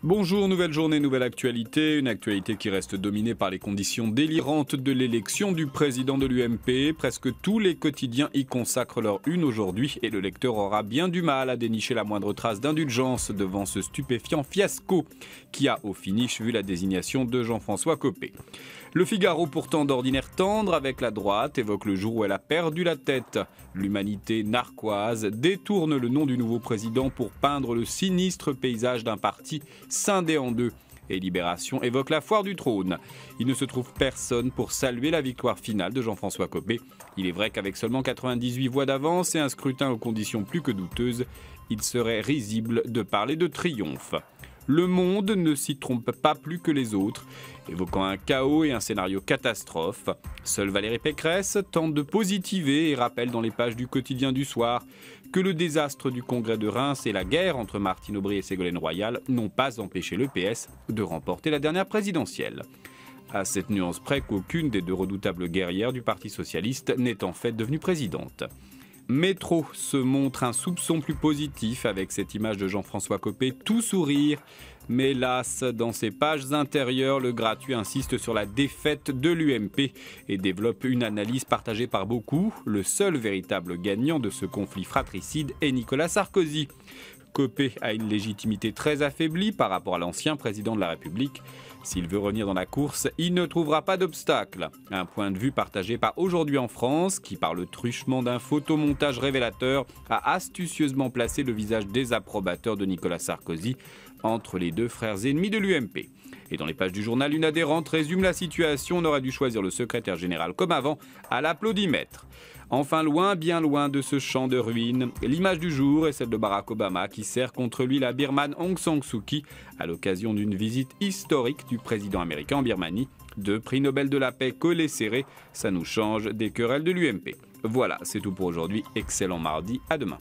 Bonjour, nouvelle journée, nouvelle actualité. Une actualité qui reste dominée par les conditions délirantes de l'élection du président de l'UMP. Presque tous les quotidiens y consacrent leur une aujourd'hui et le lecteur aura bien du mal à dénicher la moindre trace d'indulgence devant ce stupéfiant fiasco qui a au finish vu la désignation de Jean-François Copé. Le Figaro, pourtant d'ordinaire tendre avec la droite, évoque le jour où elle a perdu la tête. L'humanité narquoise détourne le nom du nouveau président pour peindre le sinistre paysage d'un parti scindé en deux. Et Libération évoque la foire du trône. Il ne se trouve personne pour saluer la victoire finale de Jean-François Copé. Il est vrai qu'avec seulement 98 voix d'avance et un scrutin aux conditions plus que douteuses, il serait risible de parler de triomphe. Le Monde ne s'y trompe pas plus que les autres, évoquant un chaos et un scénario catastrophe. Seule Valérie Pécresse tente de positiver et rappelle dans les pages du quotidien du soir que le désastre du congrès de Reims et la guerre entre Martine Aubry et Ségolène Royal n'ont pas empêché le PS de remporter la dernière présidentielle. À cette nuance près qu'aucune des deux redoutables guerrières du Parti socialiste n'est en fait devenue présidente. Métro se montre un soupçon plus positif avec cette image de Jean-François Copé tout sourire. Mais hélas, dans ses pages intérieures, le gratuit insiste sur la défaite de l'UMP et développe une analyse partagée par beaucoup. Le seul véritable gagnant de ce conflit fratricide est Nicolas Sarkozy. Copé a une légitimité très affaiblie par rapport à l'ancien président de la République. S'il veut revenir dans la course, il ne trouvera pas d'obstacle. Un point de vue partagé par Aujourd'hui en France, qui par le truchement d'un photomontage révélateur a astucieusement placé le visage désapprobateur de Nicolas Sarkozy entre les deux frères ennemis de l'UMP. Et dans les pages du journal, une adhérente résume la situation. On aurait dû choisir le secrétaire général comme avant, à l'applaudimètre. Enfin, loin, bien loin de ce champ de ruines, l'image du jour est celle de Barack Obama qui serre contre lui la Birmane Aung San Suu Kyi à l'occasion d'une visite historique du président américain en Birmanie. Deux prix Nobel de la paix collés serrés, ça nous change des querelles de l'UMP. Voilà, c'est tout pour aujourd'hui. Excellent mardi, à demain.